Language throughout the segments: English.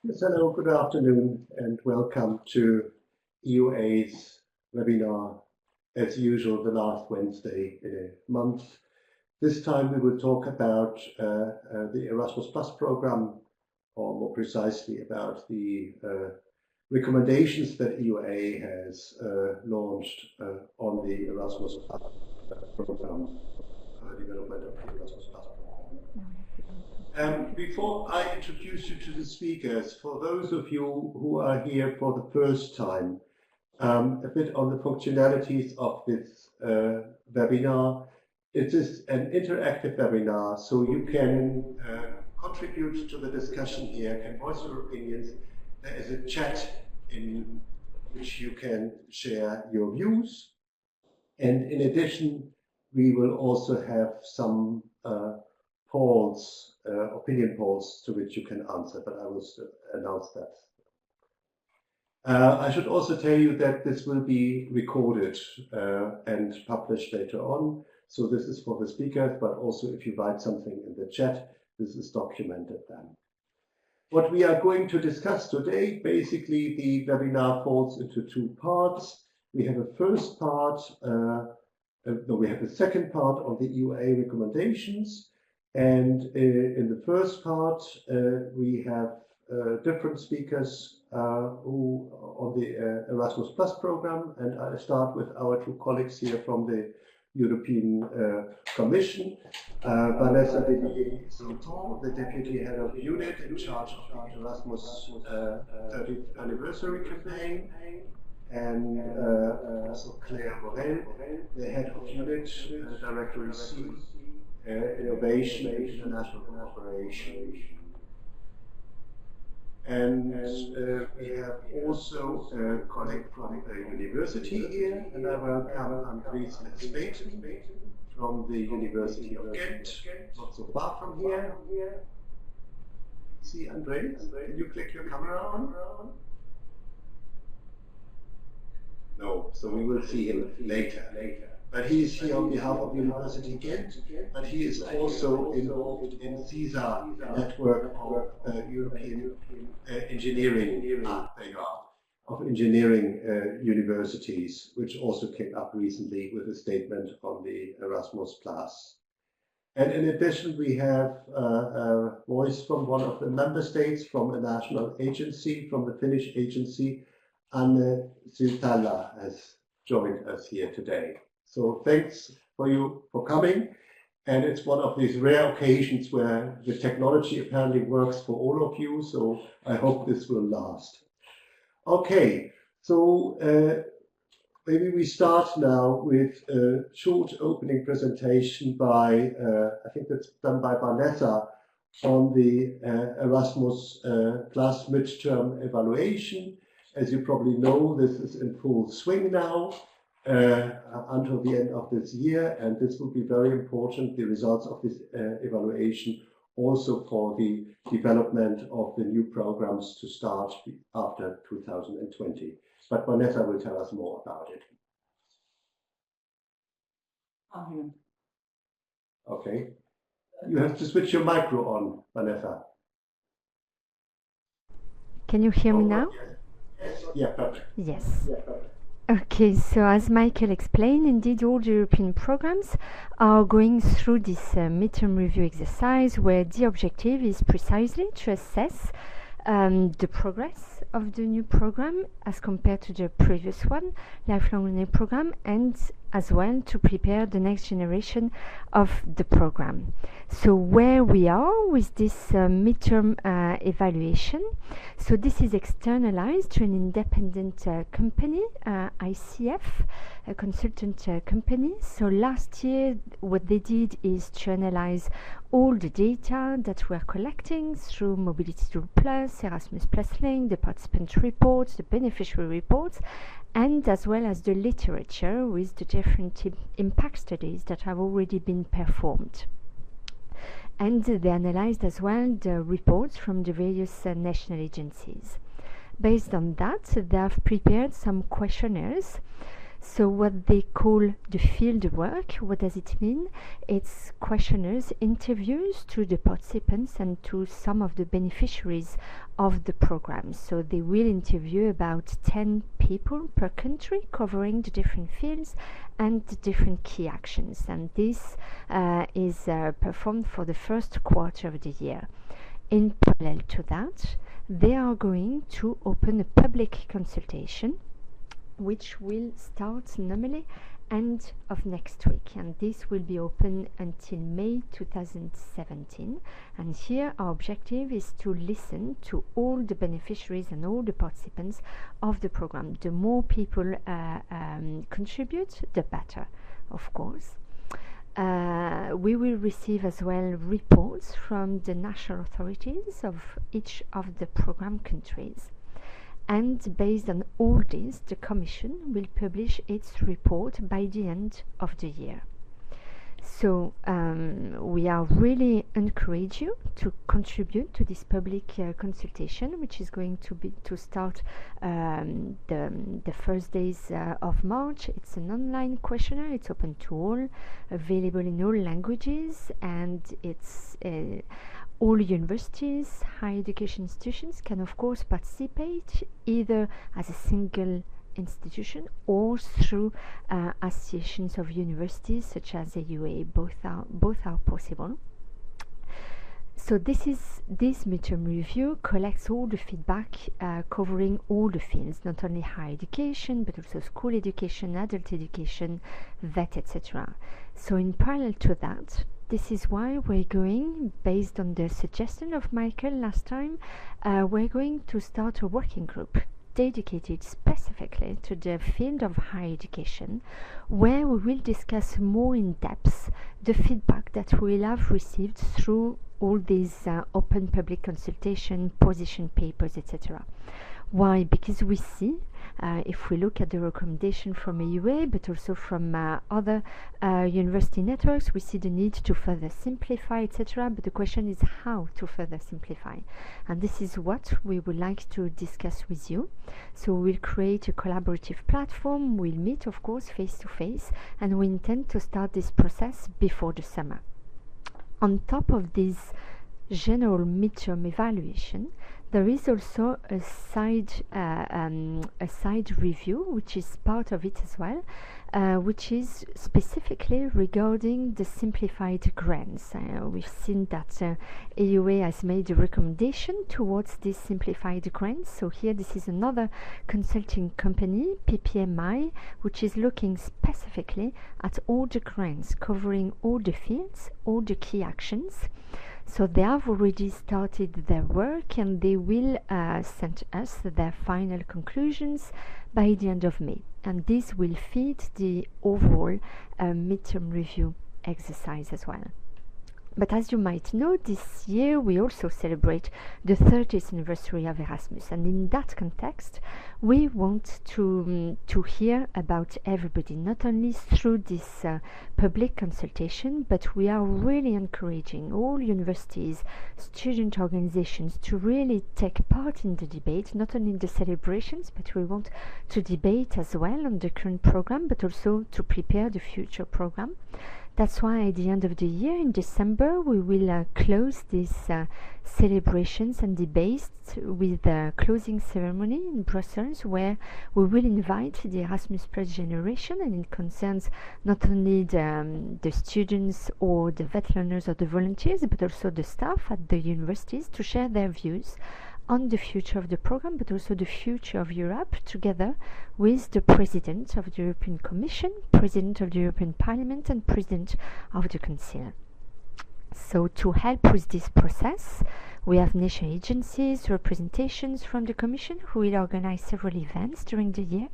Yes, hello, good afternoon, and welcome to EUA's webinar, as usual, the last Wednesday in a month. This time we will talk about the Erasmus Plus program, or more precisely about the recommendations that EUA has launched on the Erasmus Plus program, development of the Erasmus Plus program. Before I introduce you to the speakers, for those of you who are here for the first time, a bit on the functionalities of this webinar. It is an interactive webinar, so you can contribute to the discussion here, can voice your opinions. There is a chat in which you can share your views. And in addition, we will also have some polls, opinion polls to which you can answer, but I will announce that. I should also tell you that this will be recorded and published later on. So this is for the speakers, but also if you write something in the chat, this is documented then. What we are going to discuss today, basically the webinar falls into two parts. We have a first part, we have a second part of the EUA recommendations. And in the first part, we have different speakers who on the Erasmus Plus program, and I start with our two colleagues here from the European Commission, Vanessa Debiais-Sainton, the Deputy Head of Unit in charge of the Erasmus 30th Anniversary Campaign, and also Claire Morel, the Head of Unit, Directorate C, Innovation and International Cooperation. And we have also a colleague from the university here, and I welcome Andries from the University of Ghent, not so far from here. See Andries? Can you click your camera on? No, so we will see him later. But he is here on behalf of University Ghent, but he is also involved in CESA, the network of European engineering, of engineering universities, which also came up recently with a statement on the Erasmus Plus. And in addition, we have a voice from one of the member states, from a national agency, from the Finnish agency, and Siltala has joined us here today. So thanks for coming, and it's one of these rare occasions where the technology apparently works for all of you, so I hope this will last. Okay, so maybe we start now with a short opening presentation by, I think that's done by Vanessa, on the Erasmus Plus Midterm Evaluation. As you probably know, this is in full swing now. Until the end of this year, and this will be very important, the results of this evaluation, also for the development of the new programs to start after 2020. But Vanessa will tell us more about it. Okay. You have to switch your micro on, Vanessa. Can you hear me now? Yes. Yeah, perfect. Yes. Yeah, perfect. Okay, so as Michael explained, indeed all the European programs are going through this midterm review exercise, where the objective is precisely to assess the progress of the new program as compared to the previous one, lifelong learning program, and as well to prepare the next generation of the program. So where we are with this midterm evaluation, so this is externalized to an independent company, ICF, a consultant company. So last year what they did is to analyze all the data that we're collecting through Mobility Tool Plus, Erasmus Plus Link, the participant reports, the beneficiary reports, and as well as the literature with the different impact studies that have already been performed. And they analyzed as well the reports from the various national agencies. Based on that, they have prepared some questionnaires. So what they call the field work, what does it mean? It's questionnaires, interviews to the participants and to some of the beneficiaries of the program. So they will interview about 10 people per country, covering the different fields and the different key actions. And this is performed for the first quarter of the year. In parallel to that, they are going to open a public consultation, which will start normally end of next week, and this will be open until May 2017. And here our objective is to listen to all the beneficiaries and all the participants of the program. The more people contribute, the better, of course. We will receive as well reports from the national authorities of each of the program countries. And based on all this, the Commission will publish its report by the end of the year. So we are really encourage you to contribute to this public consultation, which is going to start the first days of March. It's an online questionnaire. It's open to all, available in all languages, and it's all universities, higher education institutions can of course participate either as a single institution or through associations of universities such as EUA. Both are possible. So this midterm review collects all the feedback covering all the fields, not only higher education but also school education, adult education, vet, etc. So in parallel to that, this is why we're going, based on the suggestion of Michael last time, we're going to start a working group dedicated specifically to the field of higher education, where we will discuss more in depth the feedback that we will have received through all these open public consultation, position papers, etc. Why? Because we see, if we look at the recommendation from EUA, but also from other university networks, we see the need to further simplify, etc. But the question is how to further simplify. And this is what we would like to discuss with you. So we'll create a collaborative platform. We'll meet, of course, face to face, and we intend to start this process before the summer. On top of this general midterm evaluation, there is also a side review, which is part of it as well, which is specifically regarding the simplified grants. We've seen that EUA has made a recommendation towards these simplified grants. So here this is another consulting company, PPMI, which is looking specifically at all the grants, covering all the fields, all the key actions. So they have already started their work, and they will send us their final conclusions by the end of May. And this will feed the overall midterm review exercise as well. But as you might know, this year we also celebrate the 30th anniversary of Erasmus, and in that context we want to hear about everybody, not only through this public consultation, but we are really encouraging all universities, student organizations to really take part in the debate, not only in the celebrations, but we want to debate as well on the current program, but also to prepare the future program. That's why at the end of the year, in December, we will close these celebrations and debates with a closing ceremony in Brussels, where we will invite the Erasmus Plus generation, and it concerns not only the students or the vet learners or the volunteers, but also the staff at the universities, to share their views on the future of the program, but also the future of Europe, together with the President of the European Commission, President of the European Parliament, and President of the Council. So to help with this process, we have national agencies, representations from the Commission, who will organize several events during the year,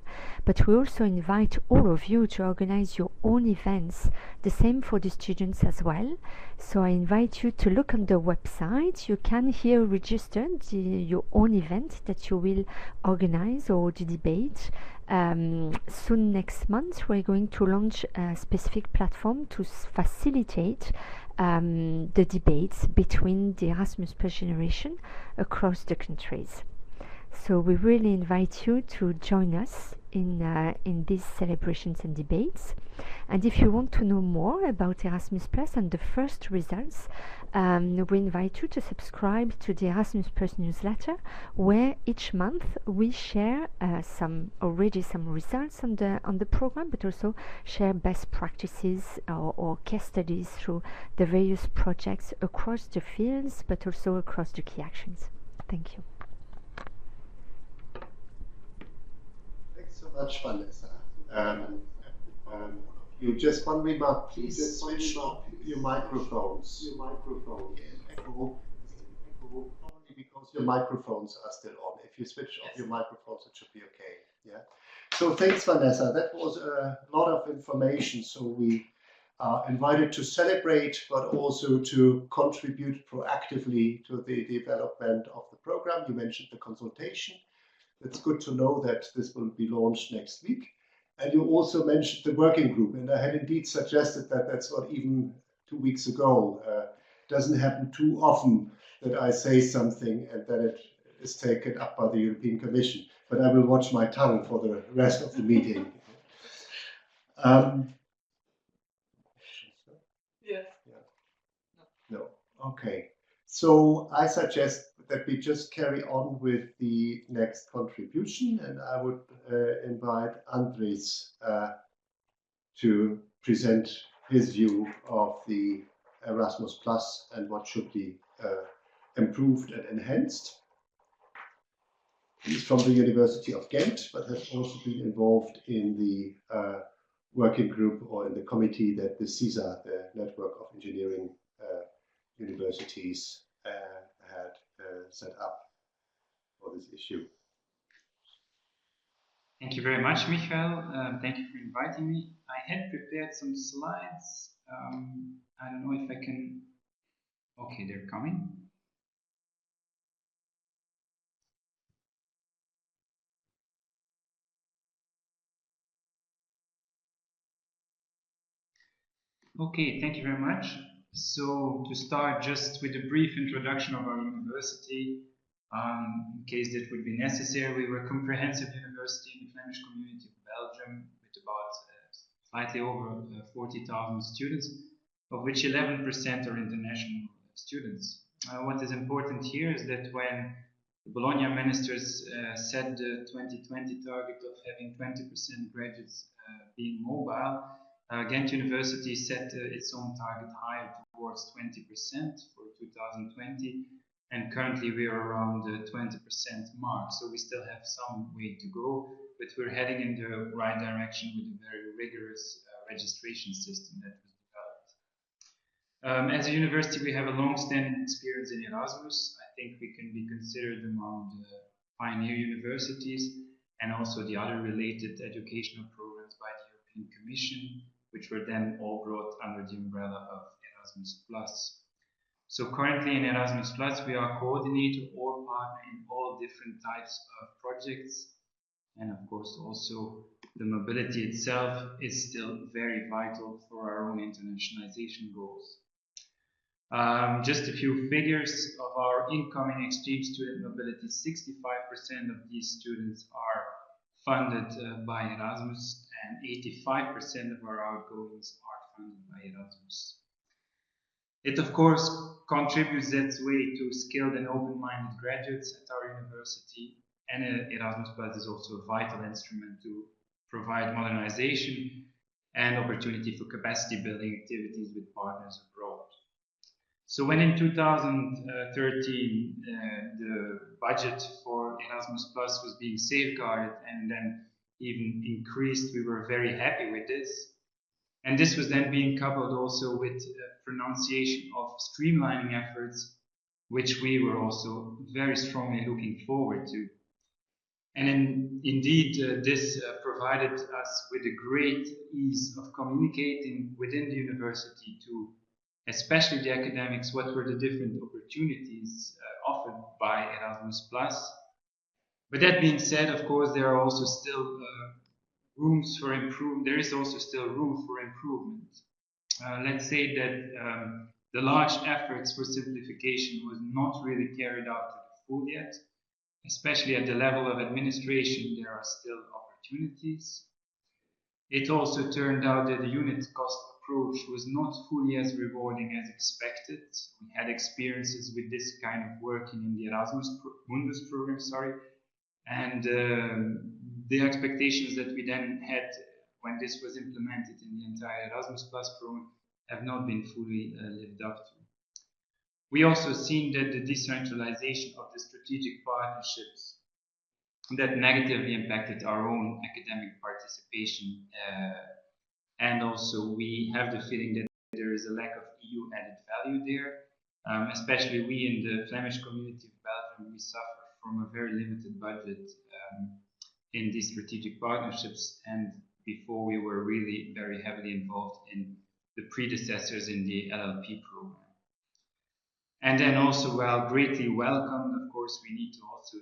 but we also invite all of you to organize your own events, the same for the students as well. So I invite you to look on the website. You can here register your own event that you will organize, or the debate. Soon next month we're going to launch a specific platform to facilitate the debates between the Erasmus Plus generation across the countries. So we really invite you to join us in these celebrations and debates. And if you want to know more about Erasmus Plus and the first results, we invite you to subscribe to the Erasmus Plus newsletter, where each month we share some results on the program, but also share best practices or case studies through the various projects across the fields, but also across the key actions. Thank you. Thanks so much, Vanessa. You just one remark, please switch off your microphones. Echo, probably because your microphones are still on. If you switch off your microphones, it should be okay. Yeah. So thanks, Vanessa. That was a lot of information. So we are invited to celebrate, but also to contribute proactively to the development of the program. You mentioned the consultation. It's good to know that this will be launched next week. And you also mentioned the working group, and I had indeed suggested that that's not even 2 weeks ago. Doesn't happen too often that I say something and then it is taken up by the European Commission. But I will watch my tongue for the rest of the meeting. Yes. No. Okay. So I suggest that we just carry on with the next contribution, and I would invite Andries to present his view of the Erasmus Plus and what should be improved and enhanced. He's from the University of Ghent, but has also been involved in the working group or in the committee that the CISA, the Network of Engineering Universities, had set up for this issue. Thank you very much, Michael. Thank you for inviting me. I had prepared some slides. I don't know if I can. Okay, they're coming. Okay, thank you very much. So to start just with a brief introduction of our university, in case that would be necessary, we were a comprehensive university in the Flemish community of Belgium with about slightly over 40,000 students, of which 11% are international students. What is important here is that when the Bologna ministers set the 2020 target of having 20% graduates being mobile, Ghent University set its own target higher towards 20% for 2020, and currently we are around the 20% mark. So we still have some way to go, but we're heading in the right direction with a very rigorous registration system that was developed. As a university, we have a long-standing experience in Erasmus. I think we can be considered among the pioneer universities, and also the other related educational programs by the European Commission, which were then all brought under the umbrella of Erasmus Plus. So currently in Erasmus Plus, we are coordinator or partner in all different types of projects. And of course, also the mobility itself is still very vital for our own internationalization goals. Just a few figures of our incoming exchange student mobility. 65% of these students are funded by Erasmus, and 85% of our outgoings are funded by Erasmus. It of course contributes that way to skilled and open-minded graduates at our university, and Erasmus Plus is also a vital instrument to provide modernization and opportunity for capacity building activities with partners abroad. So when in 2013 the budget for Erasmus Plus was being safeguarded and then even increased, we were very happy with this. And this was then being coupled also with pronunciation of streamlining efforts, which we were also very strongly looking forward to. And indeed, this provided us with a great ease of communicating within the university to especially the academics, what were the different opportunities offered by Erasmus Plus. But that being said, of course, there are also still rooms for improvement. There is also still room for improvement. Let's say that the large efforts for simplification was not really carried out to the full yet. especially at the level of administration, there are still opportunities. It also turned out that the unit cost approach was not fully as rewarding as expected. We had experiences with this kind of working in the Erasmus Mundus program, and the expectations that we then had when this was implemented in the entire Erasmus Plus program have not been fully lived up to. We also seen that the decentralization of the strategic partnerships that negatively impacted our own academic participation, and also we have the feeling that there is a lack of EU added value there. Especially we in the Flemish community of Belgium, we suffer from a very limited budget in these strategic partnerships, and before we were really very heavily involved in the predecessors in the LLP program. And then also, well, greatly welcomed, of course, we need to also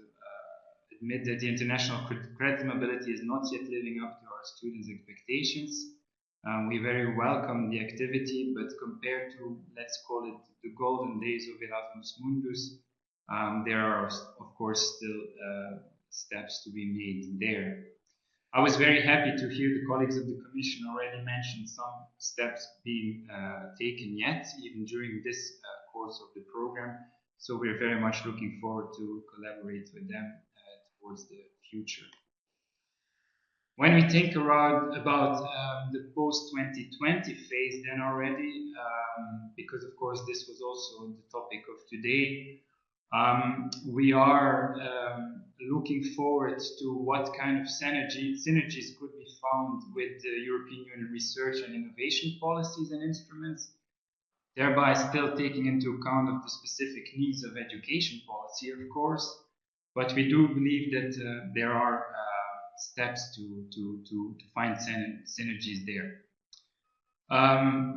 admit that the International Creditability is not yet living up to our students' expectations. We very welcome the activity, but compared to, let's call it, the golden days of Erasmus Mundus, there are, of course, still steps to be made there. I was very happy to hear the colleagues of the Commission already mention some steps being taken yet, even during this course of the program. So we're very much looking forward to collaborate with them towards the future. When we think about the post-2020 phase then already, because of course this was also the topic of today, we are looking forward to what kind of synergies could be found with the European Union research and innovation policies and instruments, thereby still taking into account of the specific needs of education policy, of course. But we do believe that there are steps to find synergies there.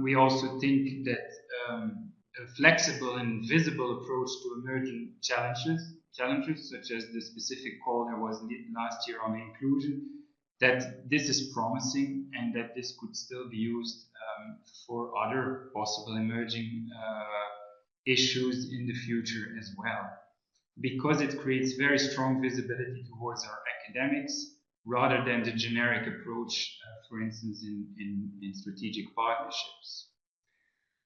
We also think that a flexible and visible approach to emerging challenges such as the specific call there was last year on inclusion, that this is promising and that this could still be used for other possible emerging issues in the future as well, because it creates very strong visibility towards our academics rather than the generic approach, for instance, in strategic partnerships.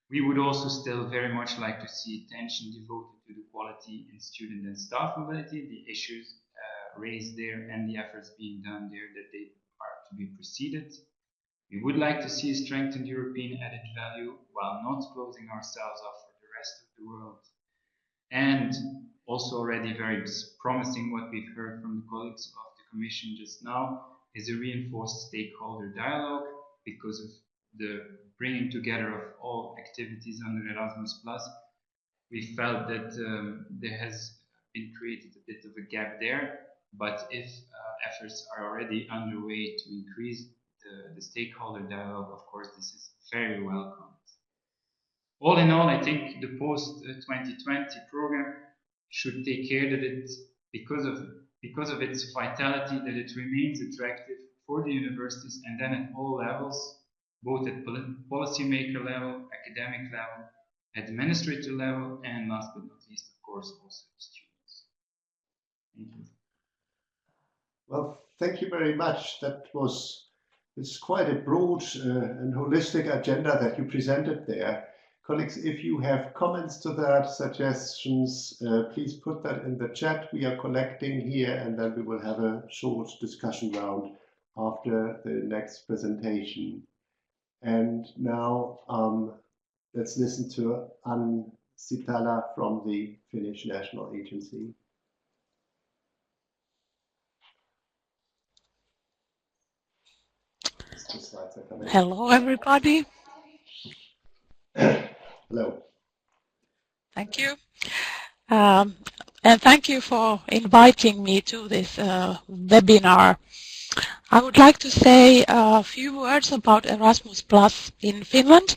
We would also still very much like to see attention devoted to the quality in student and staff mobility, the issues raised there and the efforts being done there, that they are to be proceeded. We would like to see a strengthened European added value while not closing ourselves off for the rest of the world. And also already very promising what we've heard from the colleagues of the Commission just now is a reinforced stakeholder dialogue, because of the bringing together of all activities under Erasmus+. We felt that there has been created a bit of a gap there, but if efforts are already underway to increase the stakeholder dialogue, of course, this is very welcome. All in all, I think the post-2020 program should take care that it, because of its vitality, that it remains attractive for the universities, and then at all levels, both at policymaker level, academic level, administrator level, and last but not least, of course, also students. Thank you. Well, thank you very much. It's quite a broad and holistic agenda that you presented there. Colleagues, if you have comments to that, suggestions, please put that in the chat. We are collecting here, and then we will have a short discussion round after the next presentation. And now let's listen to Siltala from the Finnish National Agency. Hello, everybody. Hello. Thank you. And thank you for inviting me to this webinar. I would like to say a few words about Erasmus Plus in Finland,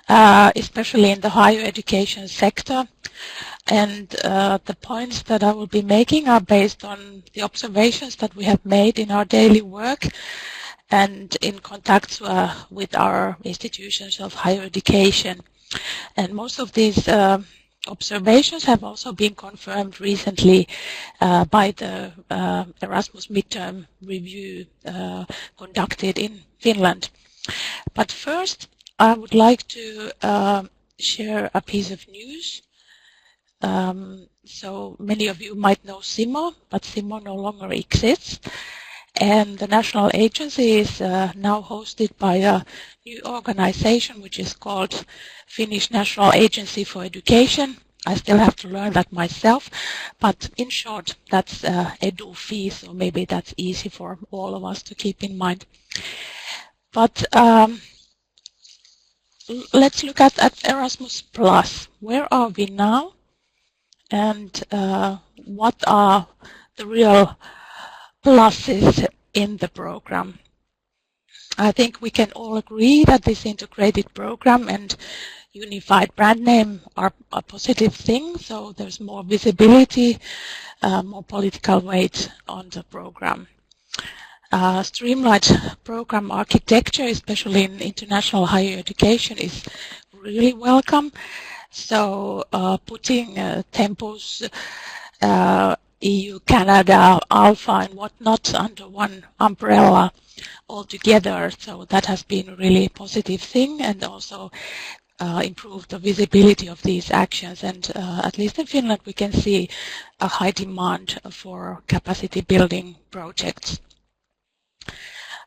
especially in the higher education sector. And the points that I will be making are based on the observations that we have made in our daily work and in contact with our institutions of higher education. And most of these observations have also been confirmed recently by the Erasmus midterm review conducted in Finland. But first, I would like to share a piece of news. So many of you might know SIMO, but SIMO no longer exists. And the national agency is now hosted by a new organization which is called Finnish National Agency for Education. I still have to learn that myself, but in short, that's EduFi, so maybe that's easy for all of us to keep in mind. But let's look at Erasmus Plus. Where are we now? And what are the real pluses in the program? I think we can all agree that this integrated program and unified brand name are a positive thing, so there's more visibility, more political weight on the program. Streamlined program architecture, especially in international higher education, is really welcome. So putting Tempus, EU, Canada, Alpha and whatnot under one umbrella altogether, so that has been a really positive thing, and also improve the visibility of these actions. And at least in Finland we can see a high demand for capacity building projects.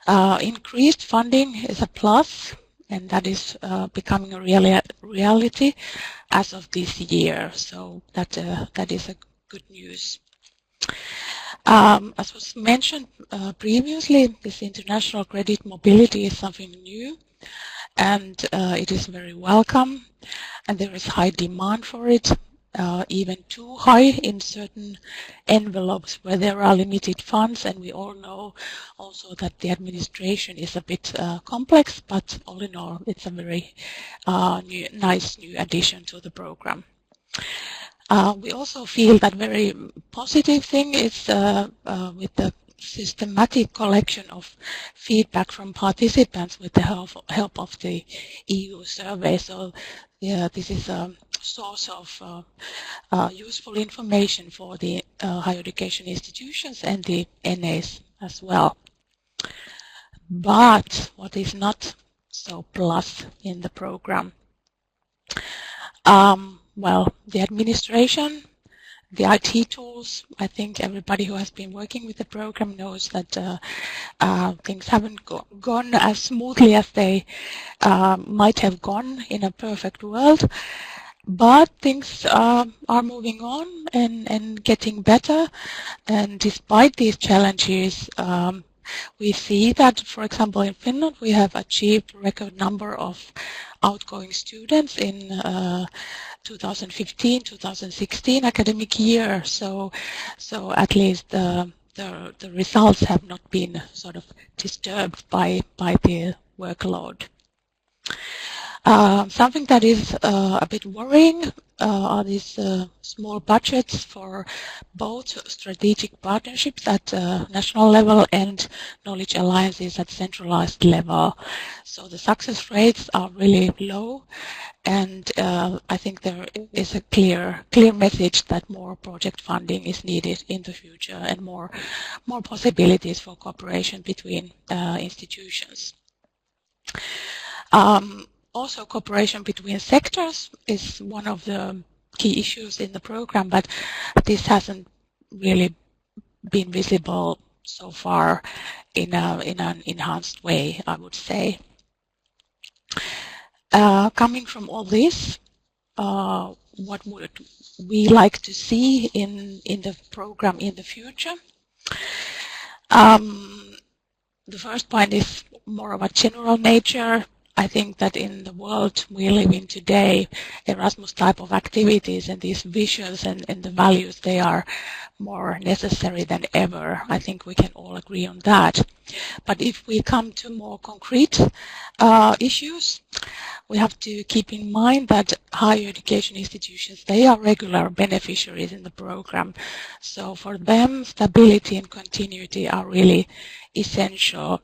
Increased funding is a plus, and that is becoming a reality as of this year, so that is a good news. As was mentioned previously, this international credit mobility is something new, and it is very welcome, and there is high demand for it, even too high in certain envelopes where there are limited funds, and we all know also that the administration is a bit complex, but all in all it's a very nice new addition to the program. We also feel that very positive thing is with the systematic collection of feedback from participants with the help of the EU survey. So yeah, this is a source of useful information for the higher education institutions and the NAs as well. But what is not so plus in the program? Well, the administration, the IT tools, I think everybody who has been working with the program knows that things haven't gone as smoothly as they might have gone in a perfect world. But things are moving on and getting better. And despite these challenges, we see that, for example, in Finland, we have achieved a record number of outgoing students in 2015-2016 academic year. So at least the results have not been sort of disturbed by the workload. Something that is a bit worrying are these small budgets for both strategic partnerships at national level and knowledge alliances at centralized level. So the success rates are really low, and I think there is a clear message that more project funding is needed in the future and more possibilities for cooperation between institutions. Also, cooperation between sectors is one of the key issues in the program, but this hasn't really been visible so far in an enhanced way, I would say. Coming from all this, what would we like to see in the program in the future? The first point is more of a general nature. I think that in the world we live in today, Erasmus type of activities and these visions and the values, they are more necessary than ever. I think we can all agree on that. But if we come to more concrete issues, we have to keep in mind that higher education institutions, they are regular beneficiaries in the program. So for them, stability and continuity are really essential.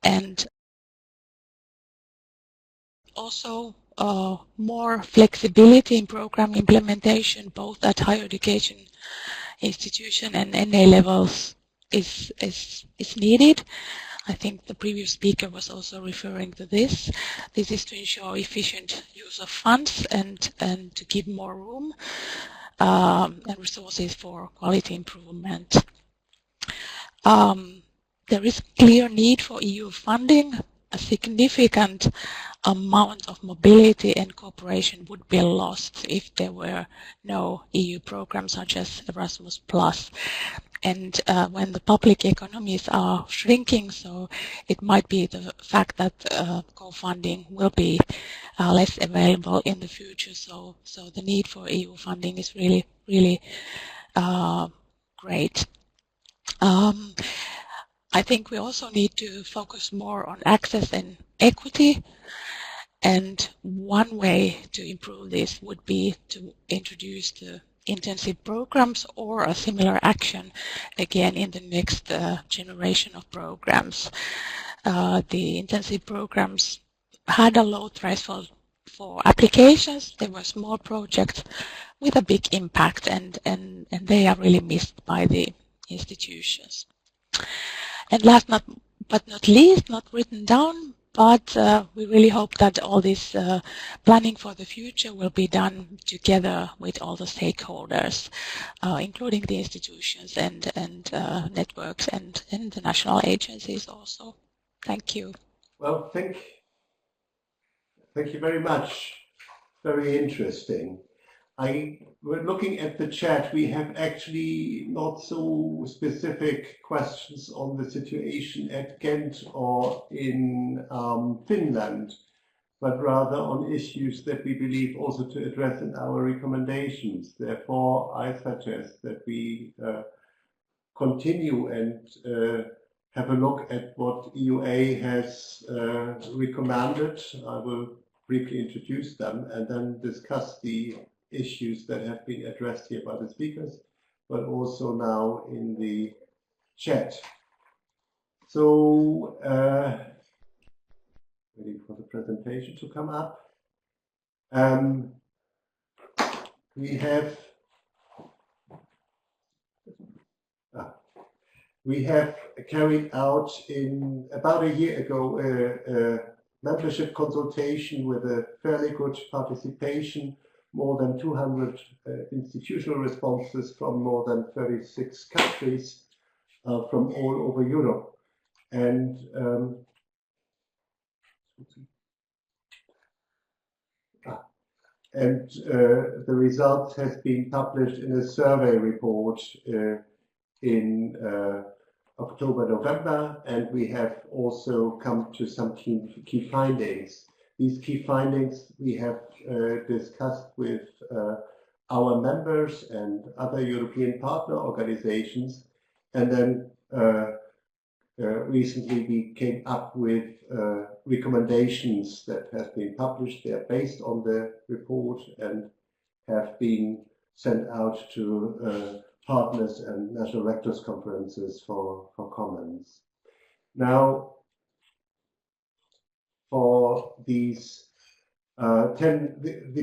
And also, more flexibility in program implementation, both at higher education institution and NA levels is needed. I think the previous speaker was also referring to this. This is to ensure efficient use of funds and to give more room and resources for quality improvement. There is clear need for EU funding. A significant amount of mobility and cooperation would be lost if there were no EU programs such as Erasmus+. And when the public economies are shrinking, so it might be the fact that co-funding will be less available in the future. So the need for EU funding is really, really great. I think we also need to focus more on access and equity. And one way to improve this would be to introduce the intensive programs or a similar action again in the next generation of programs. The intensive programs had a low threshold for applications. They were small projects with a big impact, and they are really missed by the institutions. And last but not least, not written down, but we really hope that all this planning for the future will be done together with all the stakeholders, including the institutions and networks and the national agencies also. Thank you. Well, thank you very much. Very interesting. We're looking at the chat. We have actually not so specific questions on the situation at Ghent or in Finland, but rather on issues that we believe also to address in our recommendations. Therefore, I suggest that we continue and have a look at what EUA has recommended. I will briefly introduce them and then discuss the issues that have been addressed here by the speakers, but also now in the chat. So, waiting for the presentation to come up. We have carried out in about a year ago a membership consultation with a fairly good participation. More than 200 institutional responses from more than 36 countries from all over Europe. And the results has been published in a survey report in October, November, and we have also come to some key findings. These key findings we have discussed with our members and other European partner organizations, and then recently we came up with recommendations that have been published. They are based on the report and have been sent out to partners and national rectors conferences for comments. Now, for these 10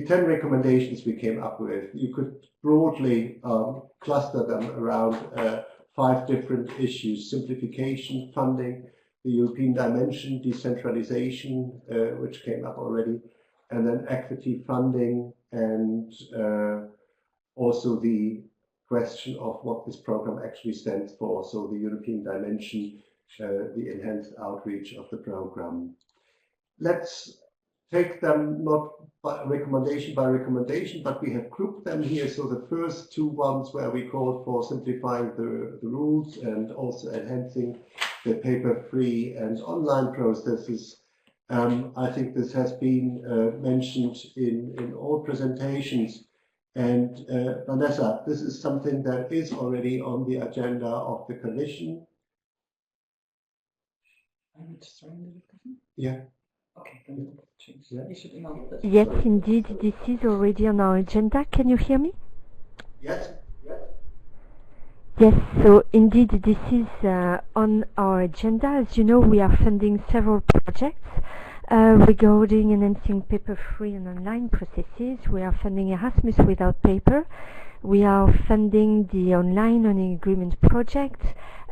recommendations we came up with, you could broadly cluster them around 5 different issues: simplification, funding, the European dimension, decentralization, which came up already, and then equity, funding, and also the question of what this program actually stands for. So the European dimension, the enhanced outreach of the program. Let's take them not by recommendation, but we have grouped them here. So the first 2 ones where we called for simplifying the rules and also enhancing the paper-free and online processes. I think this has been mentioned in all presentations. And Vanessa, this is something that is already on the agenda of the Commission. Yeah. Okay, then change. Yeah. Yes, indeed, this is already on our agenda. Can you hear me? Yes. Yes, so indeed this is on our agenda. As you know, we are funding several projects Regarding enhancing paper-free and online processes, we are funding Erasmus without paper. We are funding the online learning agreement project,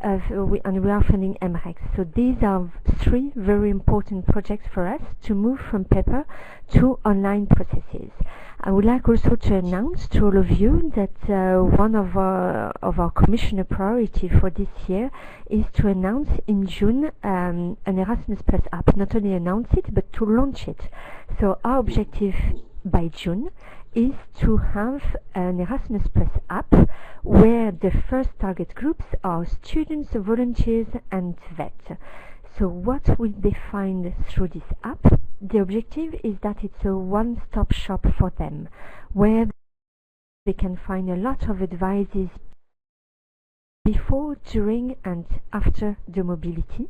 and we are funding MREX. So these are three very important projects for us to move from paper to online processes. I would like also to announce to all of you that one of our commissioner priority for this year is to announce in June an Erasmus Plus app. Not only announce it, but to launch it. So our objective by June is to have an Erasmus Plus app where the first target groups are students, volunteers and vets. So what will they find through this app? The objective is that it's a one-stop shop for them, where they can find a lot of advices before, during and after the mobility.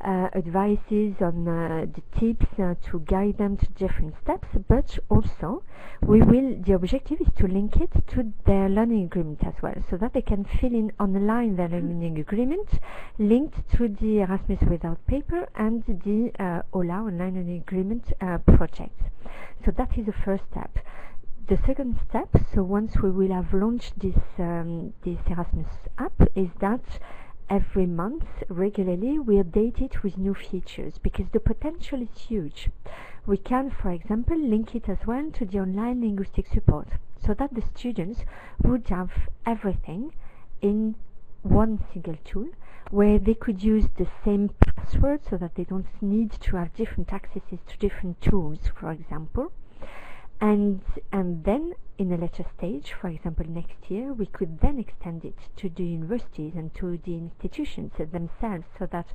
Advices on the tips to guide them to different steps, but also the objective is to link it to their learning agreement as well, so that they can fill in online their learning agreement linked to the Erasmus without paper and the OLA online learning agreement project. So that is the first step. The second step, so once we will have launched this Erasmus app, is that every month, regularly, we update it with new features because the potential is huge. We can, for example, link it as well to the online linguistic support so that the students would have everything in one single tool where they could use the same password so that they don't need to have different accesses to different tools, for example. And then in a later stage, for example next year, we could then extend it to the universities and to the institutions themselves, so that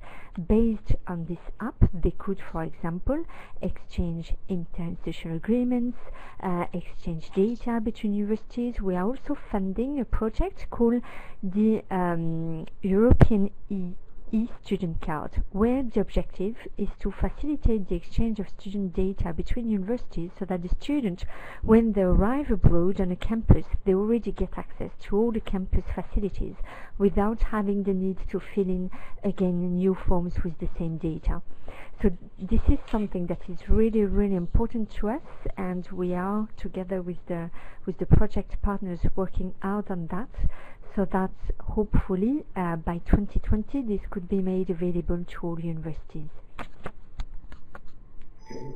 based on this app they could, for example, exchange interinstitutional agreements, exchange data between universities. We are also funding a project called the European e-student card, where the objective is to facilitate the exchange of student data between universities so that the students, when they arrive abroad on a campus, they already get access to all the campus facilities without having the need to fill in again new forms with the same data. So this is something that is really, really important to us, and we are together with the project partners working out on that, so that hopefully by 2020 this could be made available to all universities. Okay.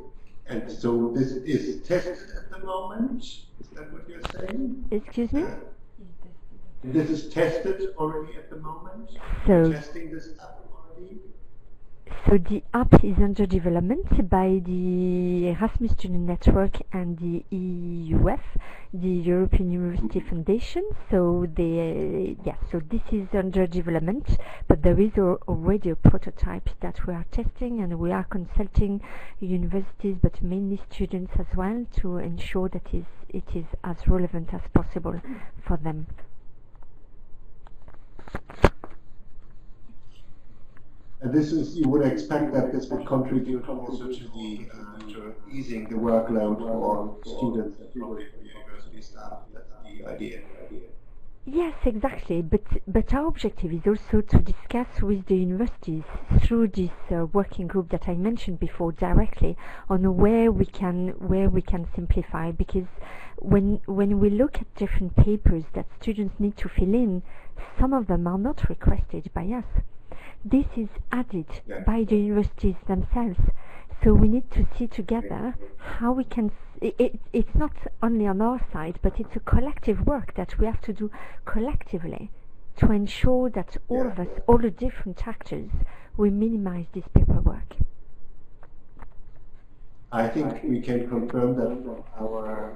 And so this is tested at the moment? Is that what you're saying? Excuse me? This is tested already at the moment? So, testing this app already? So the app is under development by the Erasmus Student Network and the EUF, the European University Foundation. So so this is under development, but there is already a prototype that we are testing, and we are consulting universities, but mainly students as well, to ensure that it is as relevant as possible for them. And this is, you would expect that this would contribute also to the to easing the workload for students and probably for university staff. That's the idea. Yes, exactly. But our objective is also to discuss with the universities through this working group that I mentioned before directly on where we can simplify. Because when we look at different papers that students need to fill in, some of them are not requested by us. This is added by the universities themselves. So we need to see together how we can, it's not only on our side, but it's a collective work that we have to do collectively to ensure that all of us, all the different actors, we minimize this paperwork. I think we can confirm that from our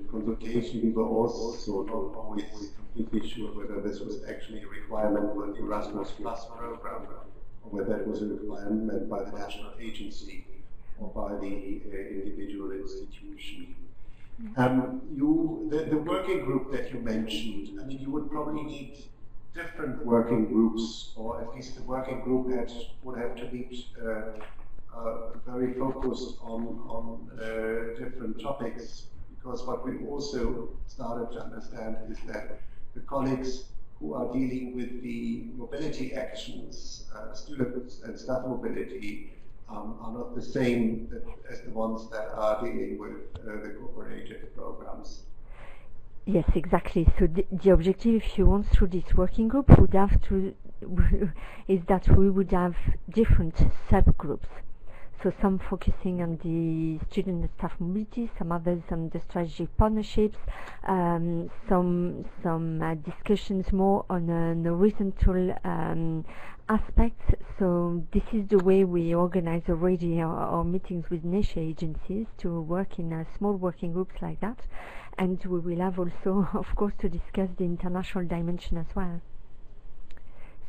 consultation we were also not always completely sure whether this was actually a requirement for the Erasmus Plus program, or whether it was a requirement by the national agency or by the individual institution. The working group that you mentioned, I mean, you would probably need different working groups, or at least the working group would have to be very focused on different topics, because what we also started to understand is that the colleagues who are dealing with the mobility actions, students and staff mobility, are not the same as the ones that are dealing with the cooperative programs. Yes, exactly. So the objective, if you want, through this working group would have to is that we would have different subgroups. So some focusing on the student and staff mobility, some others on the strategic partnerships, some discussions more on an horizontal aspects. So this is the way we organize already our meetings with niche agencies, to work in small working groups like that. And we will have also, of course, to discuss the international dimension as well.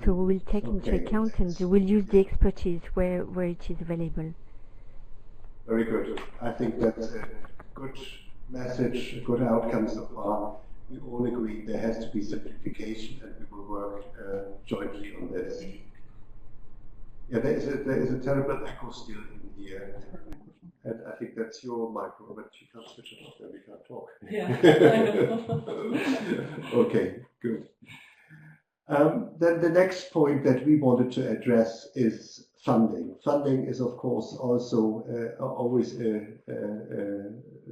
So we will take into account, and we'll use the expertise where it is available. Very good. I think that's a good message, a good outcome so far. We all agree there has to be simplification, and we will work jointly on this. Yeah, there is a terrible echo still in here. And I think that's your micro, but you can't switch it off, then we can't talk. Yeah. Okay, good. Then the next point that we wanted to address is funding. Funding is, of course, also always a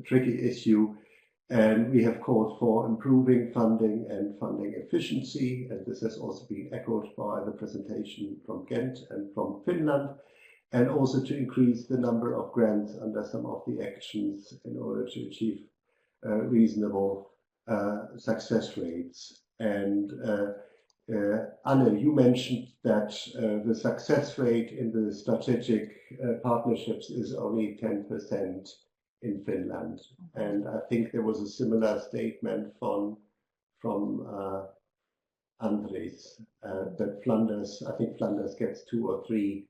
tricky issue, and we have called for improving funding and funding efficiency, and this has also been echoed by the presentation from Ghent and from Finland, and also to increase the number of grants under some of the actions in order to achieve reasonable success rates. And Anne, you mentioned that the success rate in the strategic partnerships is only 10% in Finland, and I think there was a similar statement from Andries that Flanders, I think Flanders gets 2 or 3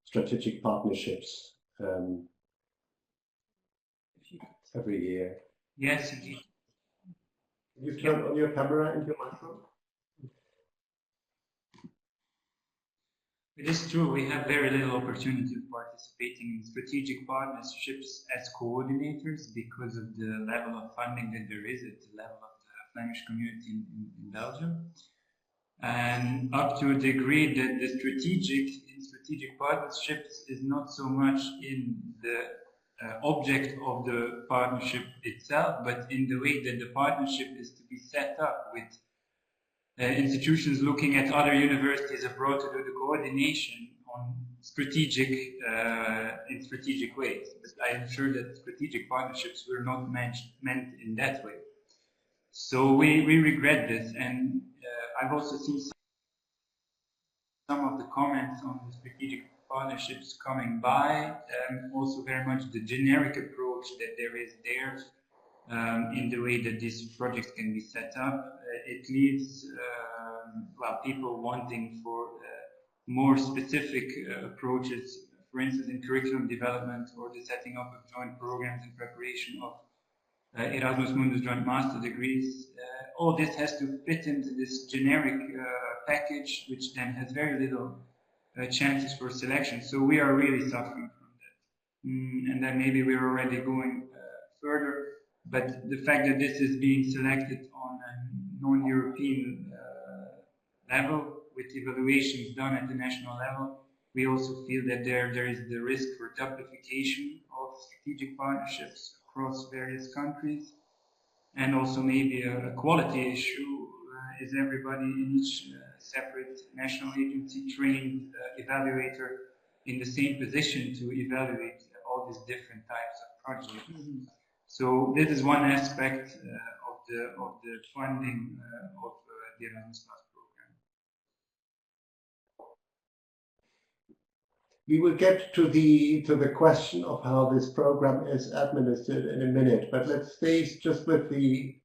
strategic partnerships every year. Yes, indeed. Can you turn on your camera and your microphone? It is true, we have very little opportunity of participating in strategic partnerships as coordinators because of the level of funding that there is at the level of the Flemish community in Belgium. And up to a degree that the strategic partnerships is not so much in the object of the partnership itself, but in the way that the partnership is to be set up with institutions looking at other universities abroad to do the coordination on strategic ways. But I am sure that strategic partnerships were not meant in that way. So we regret this, and I've also seen some of the comments on the strategic partnerships coming by, also very much the generic approach that there is there in the way that these projects can be set up. It leaves people wanting for more specific approaches, for instance in curriculum development or the setting up of joint programs in preparation of Erasmus Mundus joint master degrees. All this has to fit into this generic package, which then has very little chances for selection. So we are really suffering from that. And then maybe we're already going further, but the fact that this is being selected on a non-European level with evaluations done at the national level, we also feel that there is the risk for duplication of strategic partnerships across various countries, and also maybe a quality issue. Is everybody in each separate national agency trained evaluator in the same position to evaluate all these different types of projects? Mm-hmm. So this is one aspect of the funding of the Erasmus program. We will get to the question of how this program is administered in a minute, but let's stay just with the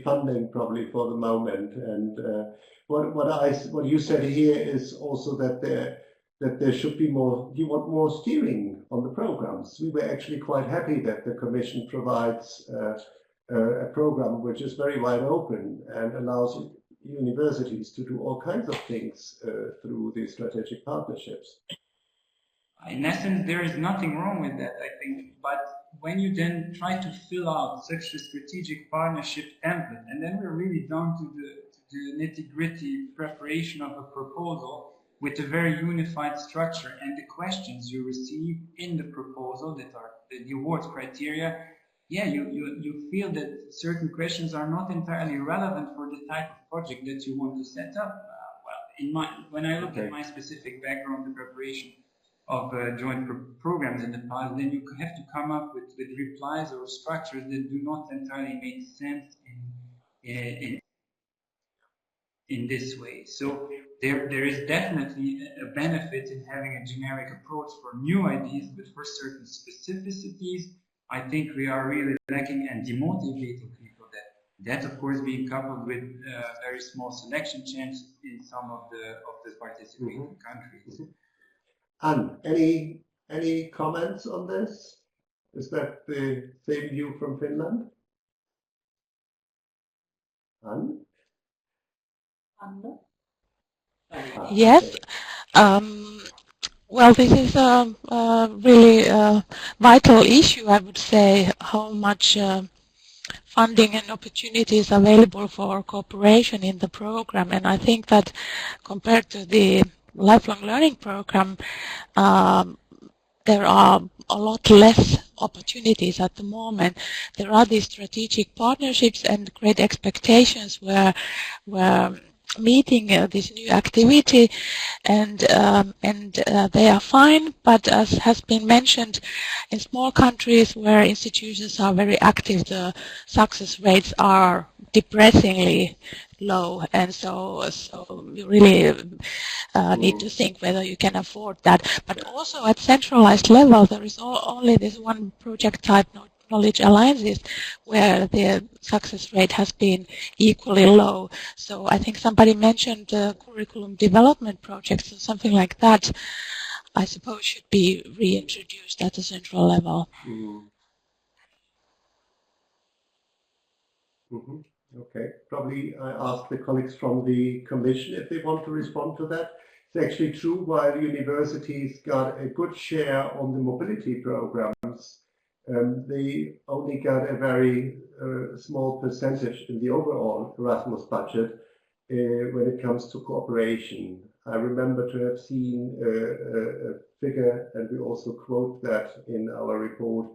funding probably for the moment. And what you said here is also that there should be more. You want more steering on the programs. We were actually quite happy that the Commission provides a program which is very wide open and allows universities to do all kinds of things through these strategic partnerships. In essence, there is nothing wrong with that, I think, but when you then try to fill out such a strategic partnership template, and then we're really down to the nitty-gritty preparation of a proposal, with a very unified structure, and the questions you receive in the proposal that are the awards criteria, yeah, you feel that certain questions are not entirely relevant for the type of project that you want to set up. When I look at my specific background, the preparation of joint programs in the past, then you have to come up with replies or structures that do not entirely make sense in this way. So there is definitely a benefit in having a generic approach for new ideas, but for certain specificities, I think we are really lacking and demotivating people. That of course being coupled with very small selection chances in some of the participating countries. Anne, any comments on this? Is that the same view from Finland? Anne? Yes. Well, this is a really vital issue, I would say, how much funding and opportunities available for cooperation in the program. And I think that compared to the lifelong learning program, there are a lot less opportunities at the moment. There are these strategic partnerships and great expectations where meeting this new activity, and they are fine, but as has been mentioned, in small countries where institutions are very active, the success rates are depressingly low, and so you really need to think whether you can afford that. But also at centralized level, there is only this one project type, knowledge alliances, where the success rate has been equally low. So I think somebody mentioned curriculum development projects or something like that, I suppose should be reintroduced at the central level. Okay, probably I ask the colleagues from the Commission if they want to respond to that. It's actually true, while universities got a good share on the mobility programs, they only got a very small percentage in the overall Erasmus budget when it comes to cooperation. I remember to have seen a figure, and we also quote that in our report,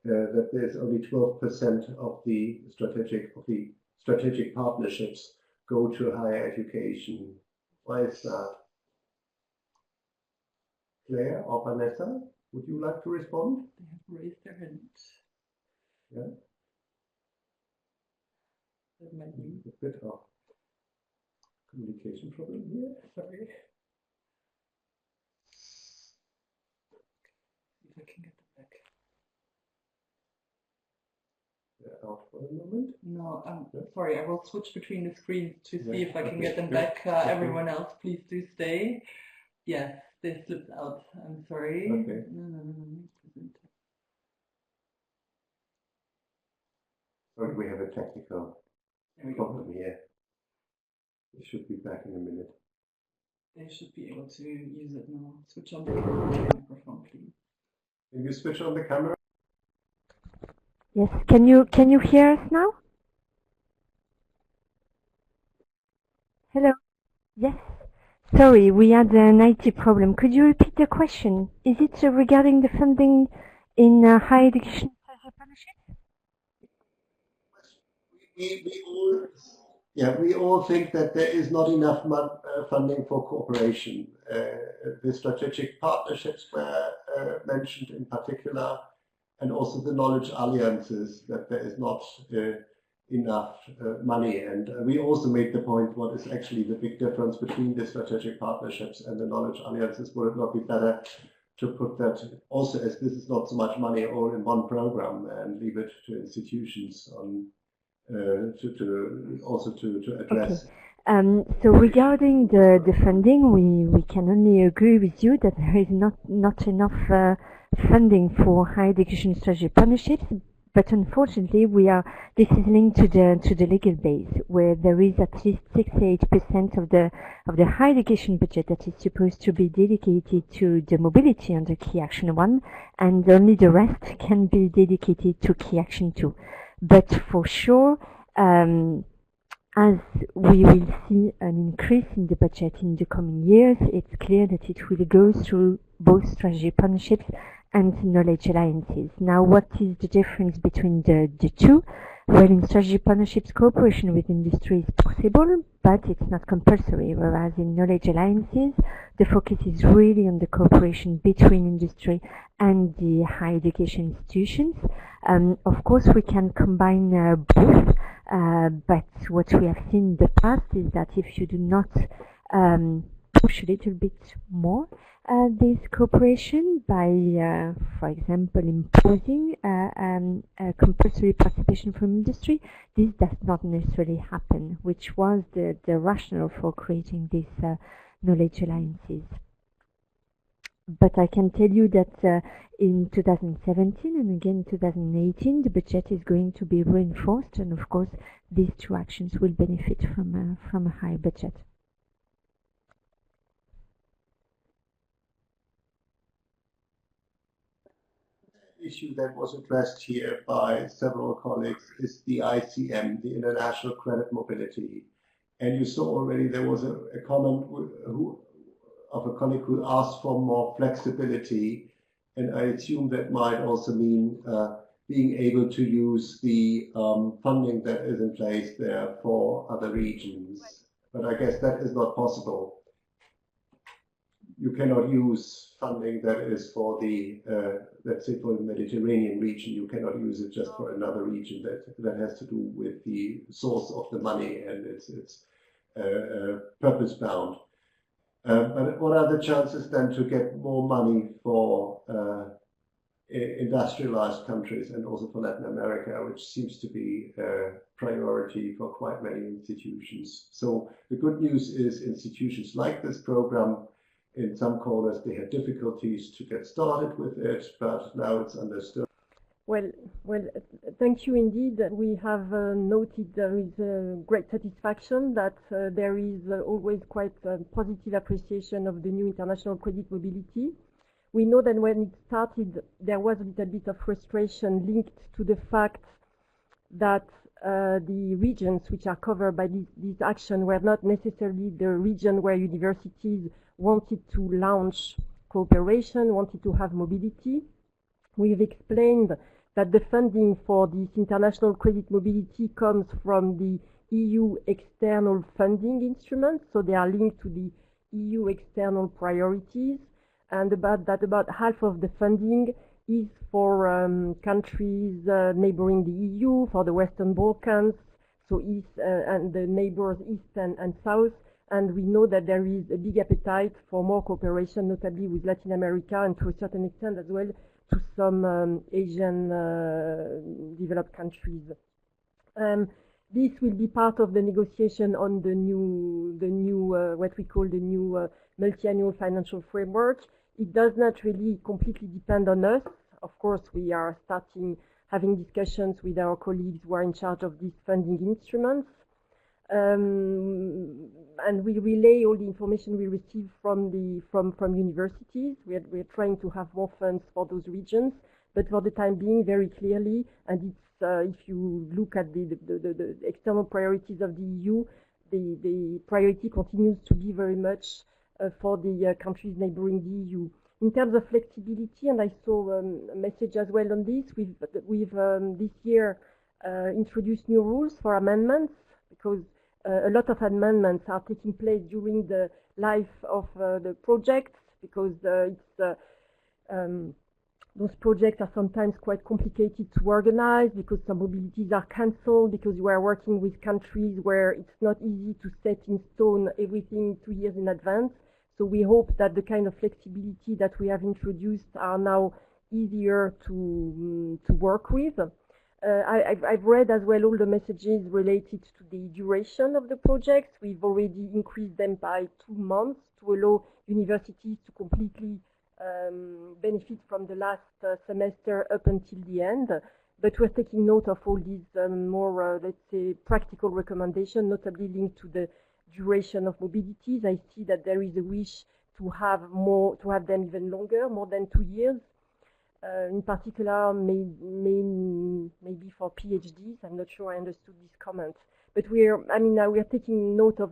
that there's only 12% of the strategic partnerships go to higher education. Why is that? Claire or Vanessa, would you like to respond? They have raised their hands. Yeah. That might be a bit of communication problem here. Sorry. if I can get them back. They're out for a moment. No, sorry, I will switch between the screens to see if I can get them back. Everyone else, please do stay. Yes, they slipped out. I'm sorry. Okay. No. Sorry, we have a technical problem here. They should be back in a minute. They should be able to use it now. Switch on the microphone, please. Can you switch on the camera? Yes, can you hear us now? Hello? Yes. Sorry, we had an IT problem. Could you repeat the question? Is it regarding the funding in higher education partnership? We all think that there is not enough funding for cooperation. The strategic partnerships were mentioned in particular, and also the knowledge alliances, that there is not enough money. And we also made the point, what is actually the big difference between the strategic partnerships and the knowledge alliances? Would it not be better to put that also, as this is not so much money, all in one program, and leave it to institutions on to address? Okay. So regarding the funding, we can only agree with you that there is not enough funding for higher education strategy partnerships. But unfortunately, this is linked to the legal base, where there is at least 68% of the higher education budget that is supposed to be dedicated to the mobility under Key Action 1, and only the rest can be dedicated to Key Action 2. But for sure, as we will see an increase in the budget in the coming years, it's clear that it will go through both strategic partnerships and knowledge alliances. Now, what is the difference between the two? Well, in strategic partnerships, cooperation with industry is possible, but it's not compulsory, whereas in knowledge alliances, the focus is really on the cooperation between industry and the higher education institutions. Of course, we can combine both, but what we have seen in the past is that if you do not push a little bit more this cooperation by, for example, imposing compulsory participation from industry, this does not necessarily happen, which was the rationale for creating these knowledge alliances. But I can tell you that in 2017 and again in 2018, the budget is going to be reinforced, and of course, these two actions will benefit from a higher budget. Issue that was addressed here by several colleagues is the ICM, the International Credit Mobility. And you saw already there was a comment of a colleague who asked for more flexibility, and I assume that might also mean being able to use the funding that is in place there for other regions. But I guess that is not possible. You cannot use funding that is for the, let's say, for the Mediterranean region. You cannot use it just for another region that has to do with the source of the money, and it's purpose bound. But what are the chances then to get more money for industrialized countries and also for Latin America, which seems to be a priority for quite many institutions? So the good news is institutions like this program, in some corners they had difficulties to get started with it, but now it's understood. Well, thank you indeed. We have noted there is great satisfaction that there is always quite a positive appreciation of the new international credit mobility. We know that when it started, there was a little bit of frustration linked to the fact that the regions which are covered by this action were not necessarily the region where universities wanted to launch cooperation, wanted to have mobility. We've explained that the funding for this international credit mobility comes from the EU external funding instruments, so they are linked to the EU external priorities, and about half of the funding is for countries neighboring the EU, for the Western Balkans, so East and the neighbors East and South. And we know that there is a big appetite for more cooperation, notably with Latin America and to a certain extent as well to some Asian developed countries. This will be part of the negotiation on the new what we call the new multi-annual financial framework. It does not really completely depend on us. Of course, we are having discussions with our colleagues who are in charge of these funding instruments. And we relay all the information we receive from universities. We're trying to have more funds for those regions, but for the time being, very clearly, and it's if you look at the external priorities of the EU, the priority continues to be very much for the countries neighboring the EU. In terms of flexibility, and I saw a message as well on this, we've this year introduced new rules for amendments, because a lot of amendments are taking place during the life of the project, because those projects are sometimes quite complicated to organize, because some mobilities are cancelled, because you are working with countries where it's not easy to set in stone everything 2 years in advance. So we hope that the kind of flexibility that we have introduced are now easier to work with. I've read as well all the messages related to the duration of the project. We've already increased them by 2 months to allow universities to completely benefit from the last semester up until the end. But we're taking note of all these more, let's say, practical recommendations, notably linked to the duration of mobilities. I see that there is a wish to have them even longer, more than 2 years. In particular, maybe for PhDs. I'm not sure I understood this comment. But we're taking note of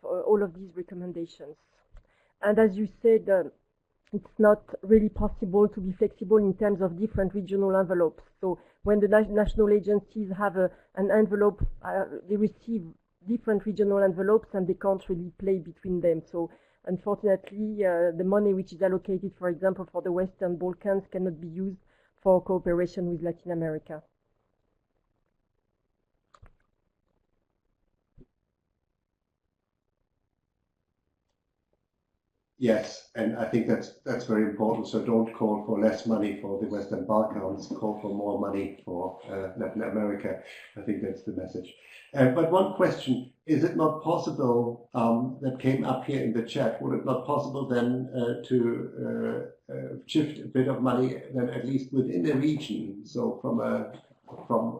all of these recommendations. And as you said, it's not really possible to be flexible in terms of different regional envelopes. So when the national agencies have an envelope, they receive different regional envelopes and they can't really play between them. So unfortunately, the money which is allocated, for example, for the Western Balkans cannot be used for cooperation with Latin America. Yes, and I think that's very important. So don't call for less money for the Western Balkans, call for more money for Latin America. I think that's the message. But one question, is it not possible, that came up here in the chat, would it not possible then to shift a bit of money then at least within a region? So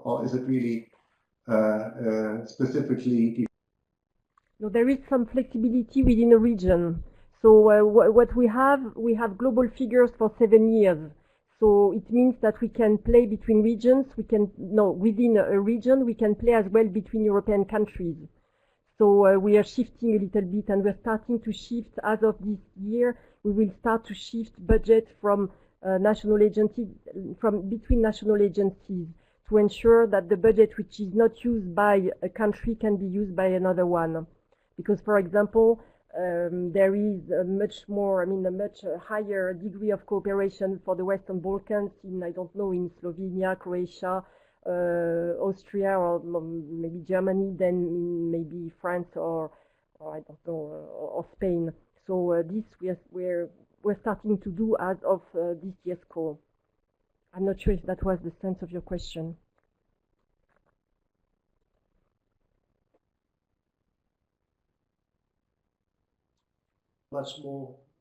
or is it really specifically? No, there is some flexibility within a region. So what we have global figures for 7 years. So it means that we can play between regions. Within a region, we can play as well between European countries. So we are shifting a little bit, and we're starting to shift as of this year. We will start to shift budget from national agencies, between national agencies, to ensure that the budget which is not used by a country can be used by another one. Because, for example, there is a much higher degree of cooperation for the Western Balkans in Slovenia, Croatia, Austria, or maybe Germany, than in maybe France or Spain. So this we're starting to do as of this year's call. I'm not sure if that was the sense of your question.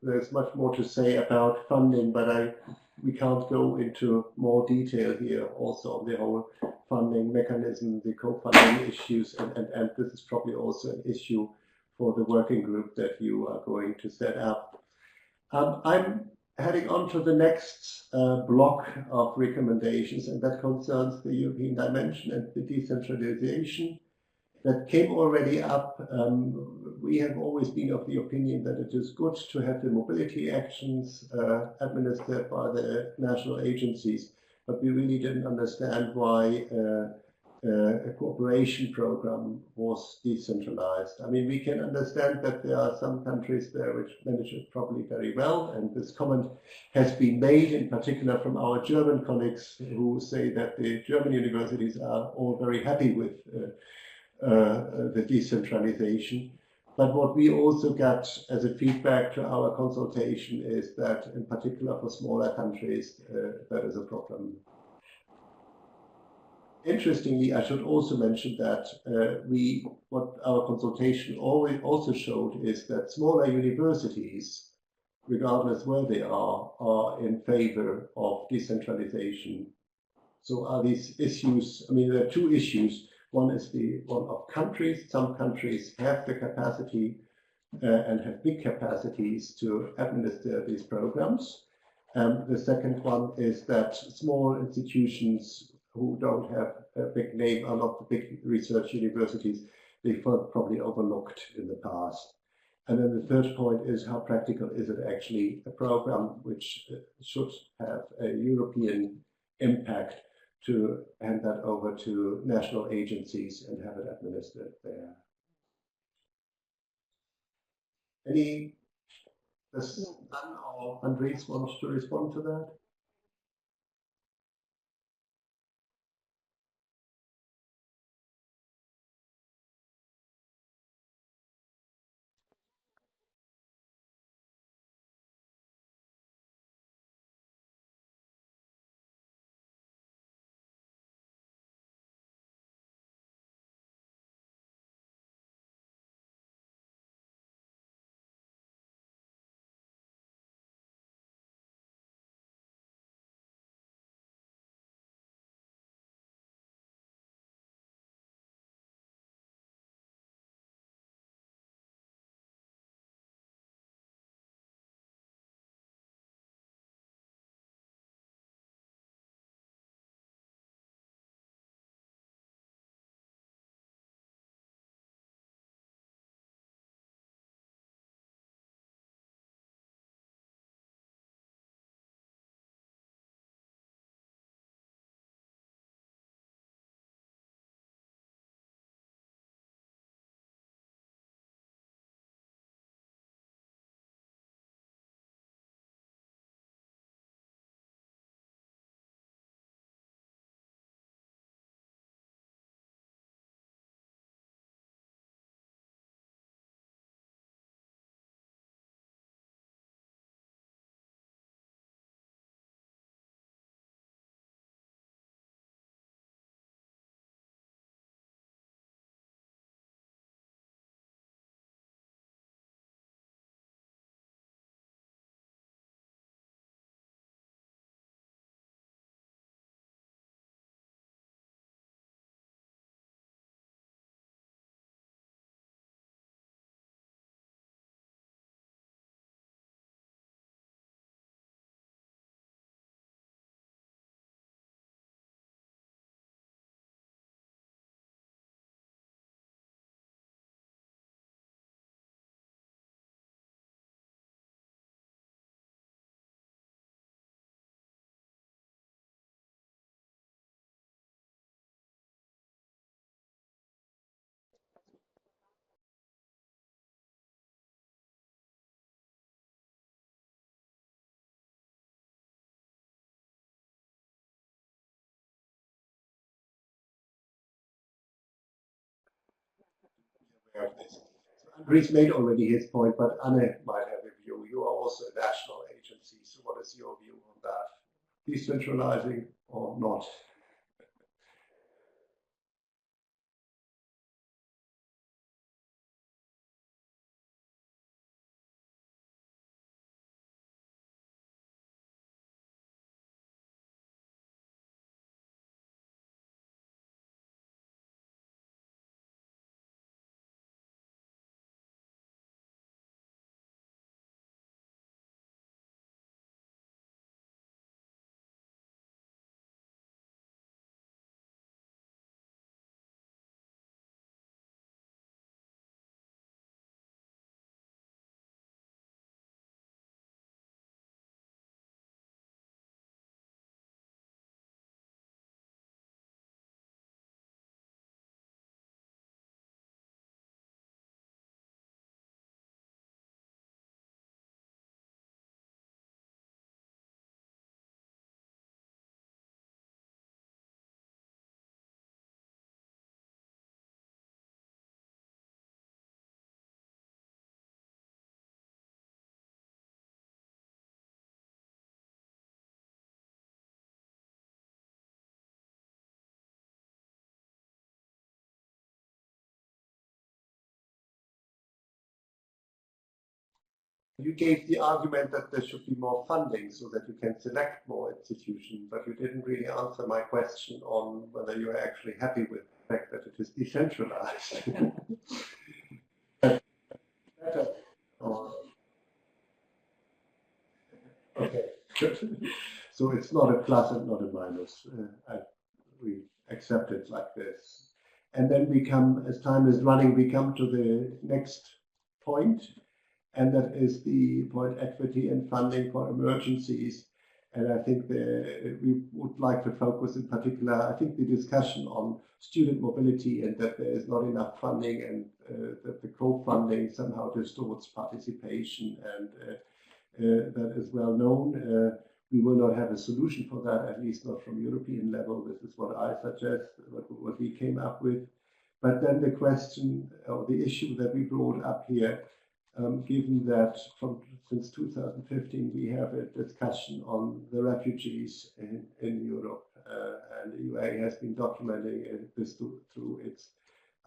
There's much more to say about funding, but we can't go into more detail here also on the whole funding mechanism, the co-funding issues, and this is probably also an issue for the working group that you are going to set up. I'm heading on to the next block of recommendations, and that concerns the European dimension and the decentralization. That came already up. We have always been of the opinion that it is good to have the mobility actions administered by the national agencies, but we really didn't understand why a cooperation program was decentralized. I mean, we can understand that there are some countries there which manage it probably very well, and this comment has been made in particular from our German colleagues who say that the German universities are all very happy with the decentralization. But what we also got as a feedback to our consultation is that, in particular for smaller countries, that is a problem. Interestingly, I should also mention that what our consultation also showed is that smaller universities, regardless where they are in favor of decentralization. So are these issues, I mean, there are two issues. One is the one of countries. Some countries have the capacity and have big capacities to administer these programs. The second one is that small institutions who don't have a big name are not the big research universities. They were probably overlooked in the past. And then the third point is how practical is it actually a program which should have a European impact to hand that over to national agencies and have it administered there. Does Anne or Andries want to respond to that? aware of this. So Andries made already his point, but Anne might have a view. You are also a national agency, so what is your view on that? Decentralizing or not? You gave the argument that there should be more funding so that you can select more institutions, but you didn't really answer my question on whether you are actually happy with the fact that it is decentralized. Okay, good. So it's not a plus and not a minus. We accept it like this. And then we come, as time is running, we come to the next point, and that is the point equity and funding for emergencies. And I think we would like to focus in particular, I think the discussion on student mobility and that there is not enough funding and that the co-funding somehow distorts participation, and that is well known. We will not have a solution for that, at least not from European level. This is what I suggest, what we came up with. But then the question or the issue that we brought up here, given that since 2015 we have a discussion on the refugees in Europe, and the EUA has been documenting this through its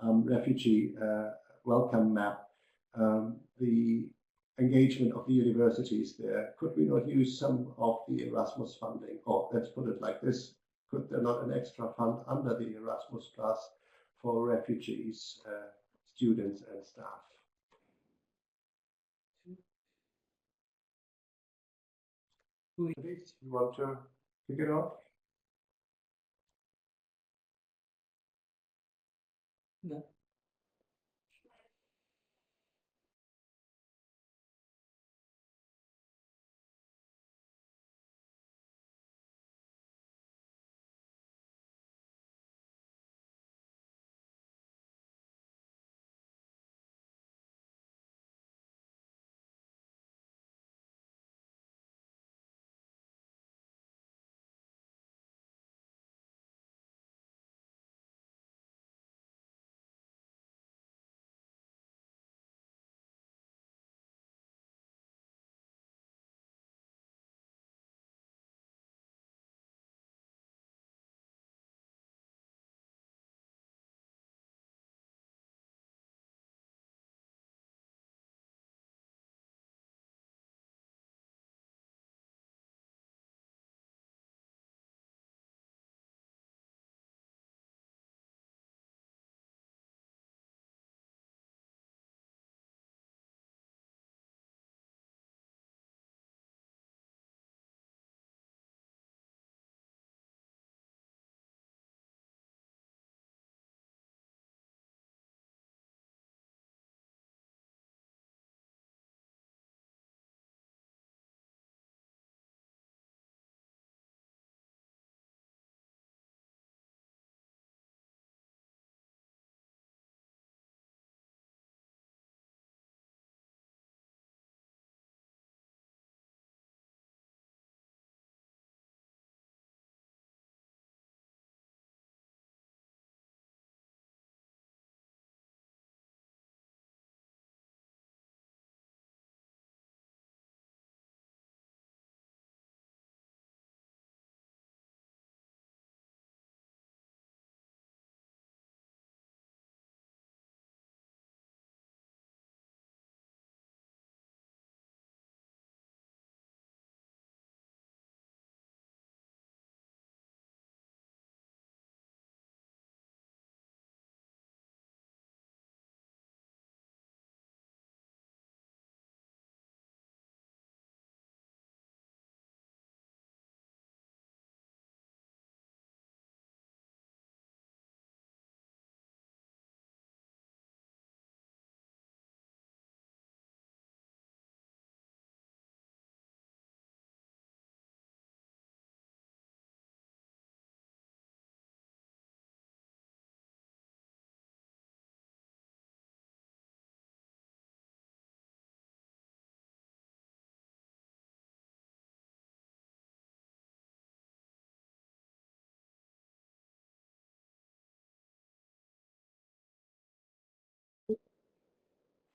refugee welcome map, the engagement of the universities there. Could we not use some of the Erasmus funding? Or let's put it like this, could there not an extra fund under the Erasmus Plus for refugees, students and staff? You want to kick it off? No.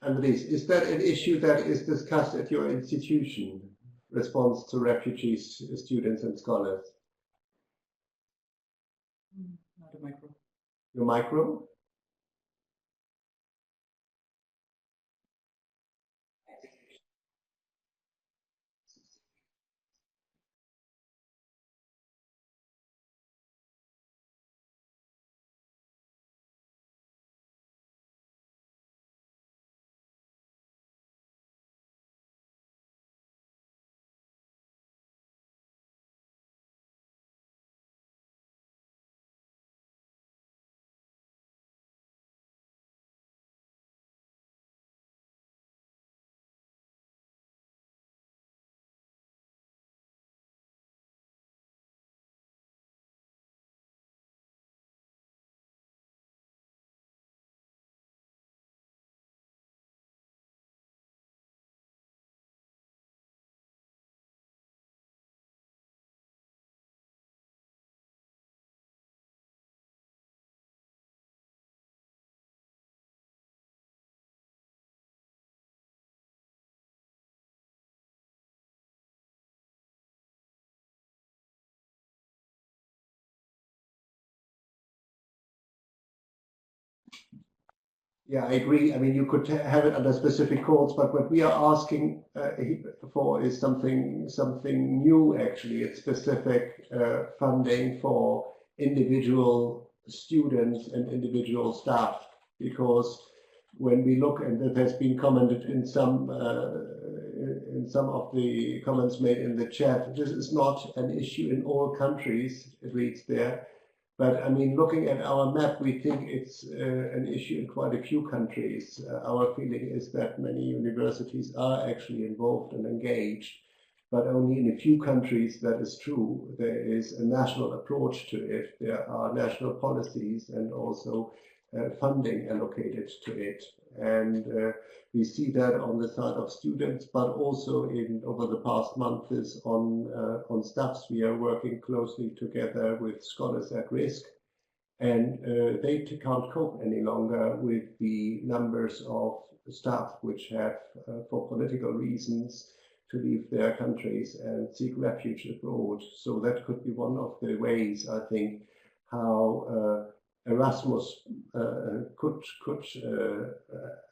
Andries, is that an issue that is discussed at your institution? Response to refugees, students and scholars? Not a micro. Your micro? Yeah, I agree. I mean, you could have it under specific codes, but what we are asking for is something new. Actually, it's specific funding for individual students and individual staff. Because when we look, and that has been commented in some of the comments made in the chat, this is not an issue in all countries. It reads there. But I mean, looking at our map, we think it's an issue in quite a few countries. Our feeling is that many universities are actually involved and engaged, but only in a few countries that is true. There is a national approach to it. There are national policies and also funding allocated to it. And we see that on the side of students, but also over the past months on staffs. We are working closely together with scholars at risk, and they can't cope any longer with the numbers of staff which have, for political reasons, to leave their countries and seek refuge abroad. So that could be one of the ways, I think, how Erasmus could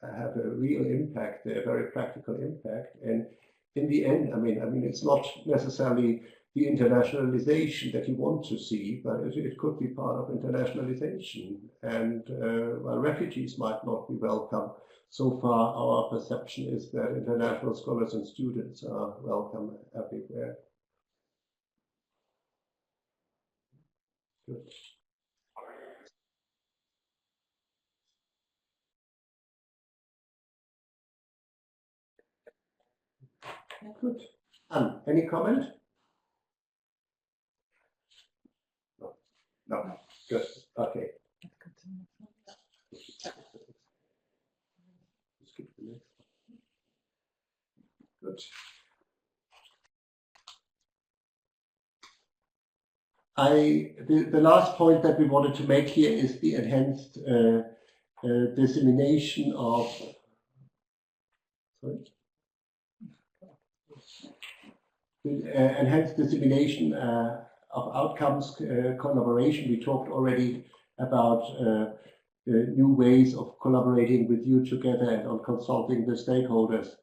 have a real impact, a very practical impact. And in the end, I mean, it's not necessarily the internationalization that you want to see, but it could be part of internationalization. And while refugees might not be welcome, so far our perception is that international scholars and students are welcome everywhere. Good. Good. Any comment? No. No. Good. Okay. Good. The last point that we wanted to make here is the enhanced dissemination of. Sorry. Enhanced dissemination of outcomes collaboration. We talked already about new ways of collaborating with you together and on consulting the stakeholders.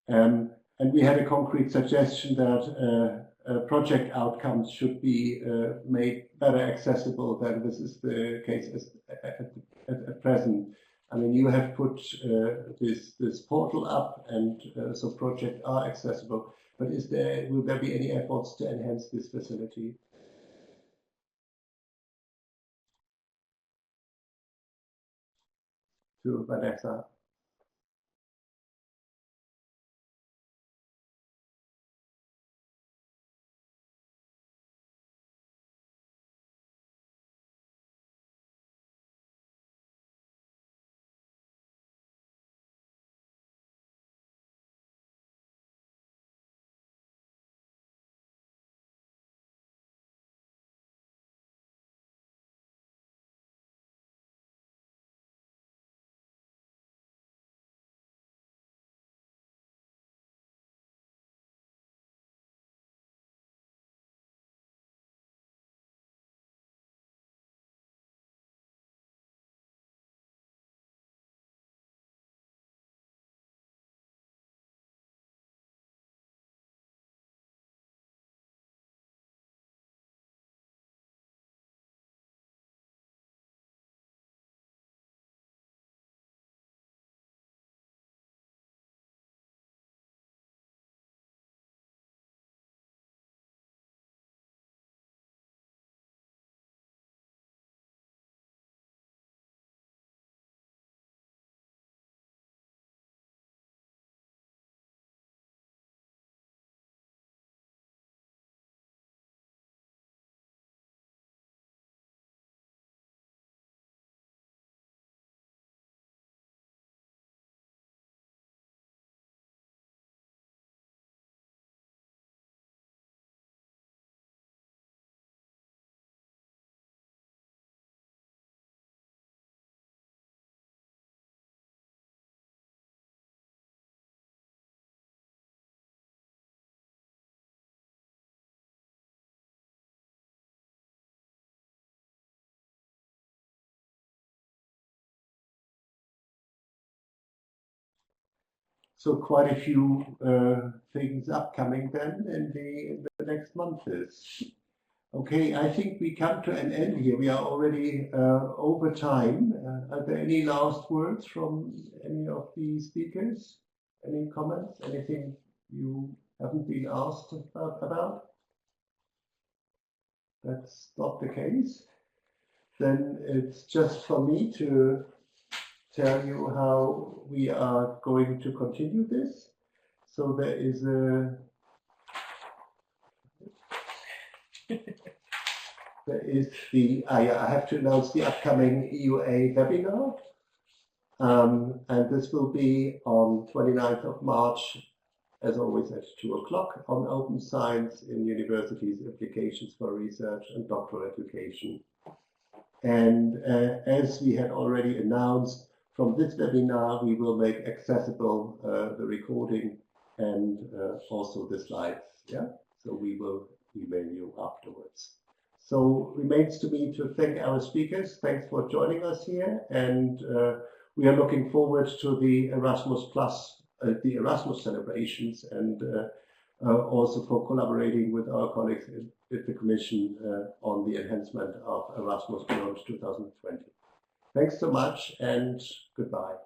And we had a concrete suggestion that project outcomes should be made better accessible than this is the case at present. I mean, you have put this portal up, and so projects are accessible. But will there be any efforts to enhance this facility? To Vanessa. So quite a few things upcoming then in the next months. Okay, I think we come to an end here. We are already over time. Are there any last words from any of the speakers? Any comments? Anything you haven't been asked about? That's not the case. Then it's just for me to tell you how we are going to continue this. So there is I have to announce the upcoming EUA webinar. And this will be on 29th of March, as always at 2 o'clock, on open science in universities, implications for research and doctoral education. And as we had already announced, from this webinar we will make accessible the recording and also the slides. Yeah, so we will email you afterwards. So remains to me to thank our speakers. Thanks for joining us here, and we are looking forward to the Erasmus Plus, the Erasmus celebrations, and also for collaborating with our colleagues with the Commission on the enhancement of Erasmus beyond 2020. Thanks so much, and goodbye.